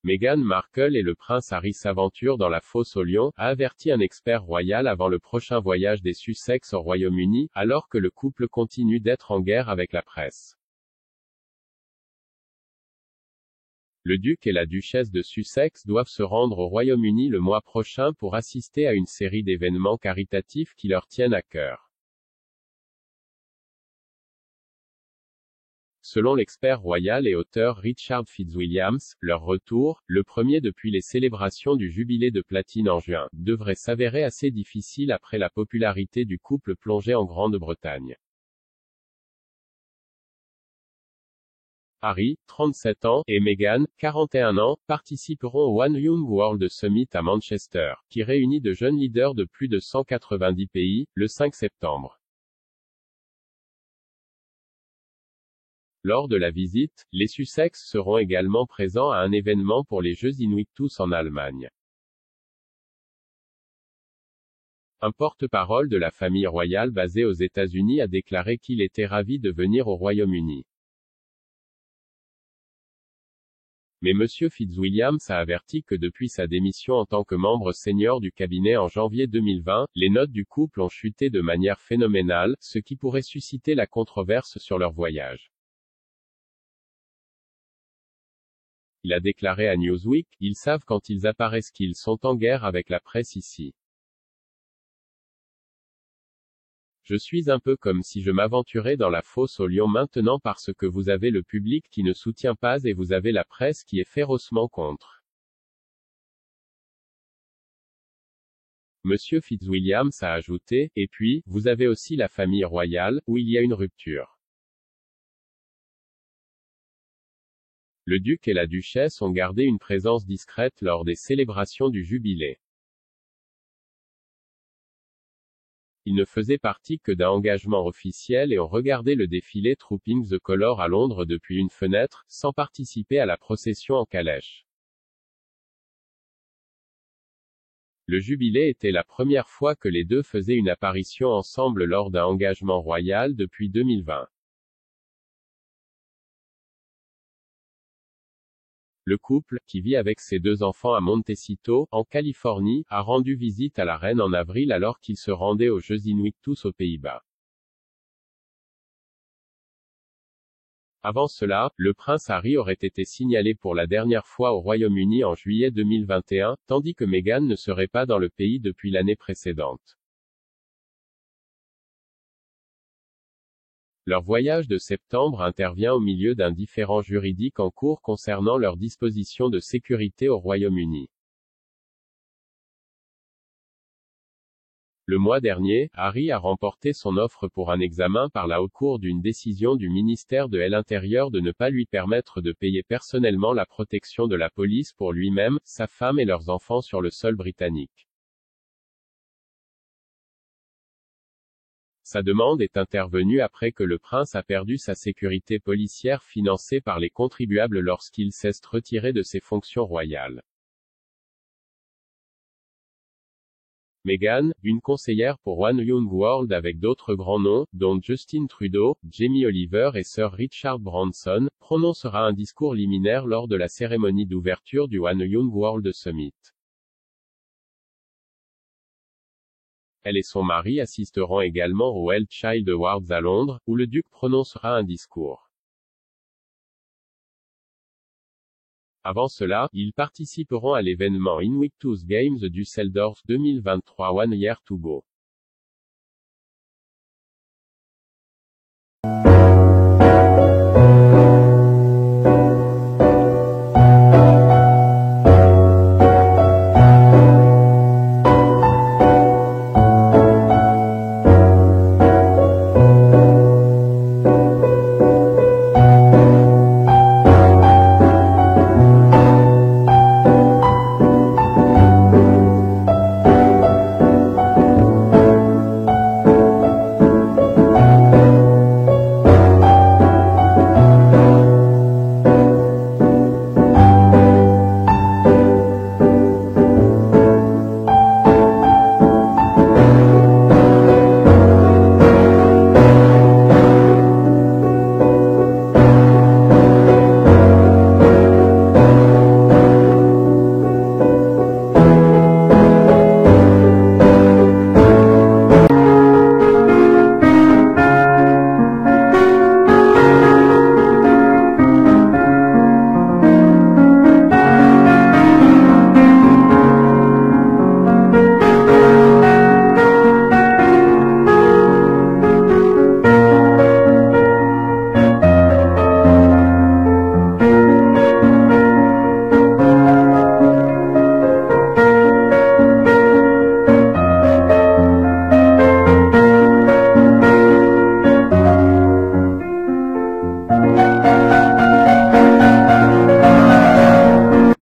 Meghan Markle et le prince Harry s'aventurent dans la fosse aux lions, a averti un expert royal avant le prochain voyage des Sussex au Royaume-Uni, alors que le couple continue d'être en guerre avec la presse. Le duc et la duchesse de Sussex doivent se rendre au Royaume-Uni le mois prochain pour assister à une série d'événements caritatifs qui leur tiennent à cœur. Selon l'expert royal et auteur Richard Fitzwilliams, leur retour, le premier depuis les célébrations du jubilé de platine en juin, devrait s'avérer assez difficile après la popularité du couple plongé en Grande-Bretagne. Harry, 37 ans, et Meghan, 41 ans, participeront au One Young World Summit à Manchester, qui réunit de jeunes leaders de plus de 190 pays, le 5 septembre. Lors de la visite, les Sussex seront également présents à un événement pour les Jeux Invictus en Allemagne. Un porte-parole de la famille royale basée aux États-Unis a déclaré qu'il était ravi de venir au Royaume-Uni. Mais M. Fitzwilliams a averti que depuis sa démission en tant que membre senior du cabinet en janvier 2020, les notes du couple ont chuté de manière phénoménale, ce qui pourrait susciter la controverse sur leur voyage. Il a déclaré à Newsweek, « Ils savent quand ils apparaissent qu'ils sont en guerre avec la presse ici. Je suis un peu comme si je m'aventurais dans la fosse aux lions maintenant parce que vous avez le public qui ne soutient pas et vous avez la presse qui est férocement contre. » Monsieur Fitzwilliams a ajouté, « Et puis, vous avez aussi la famille royale, où il y a une rupture. » Le duc et la duchesse ont gardé une présence discrète lors des célébrations du jubilé. Ils ne faisaient partie que d'un engagement officiel et ont regardé le défilé Trooping the Colour à Londres depuis une fenêtre, sans participer à la procession en calèche. Le jubilé était la première fois que les deux faisaient une apparition ensemble lors d'un engagement royal depuis 2020. Le couple, qui vit avec ses deux enfants à Montecito, en Californie, a rendu visite à la reine en avril alors qu'il se rendait aux Jeux Invictus aux Pays-Bas. Avant cela, le prince Harry aurait été signalé pour la dernière fois au Royaume-Uni en juillet 2021, tandis que Meghan ne serait pas dans le pays depuis l'année précédente. Leur voyage de septembre intervient au milieu d'un différend juridique en cours concernant leurs dispositions de sécurité au Royaume-Uni. Le mois dernier, Harry a remporté son offre pour un examen par la haute cour d'une décision du ministère de l'Intérieur de ne pas lui permettre de payer personnellement la protection de la police pour lui-même, sa femme et leurs enfants sur le sol britannique. Sa demande est intervenue après que le prince a perdu sa sécurité policière financée par les contribuables lorsqu'il s'est retiré de ses fonctions royales. Meghan, une conseillère pour One Young World avec d'autres grands noms, dont Justin Trudeau, Jamie Oliver et Sir Richard Branson, prononcera un discours liminaire lors de la cérémonie d'ouverture du One Young World Summit. Elle et son mari assisteront également aux World Child Awards à Londres, où le duc prononcera un discours. Avant cela, ils participeront à l'événement Invictus Games du Düsseldorf 2023 One Year to Go.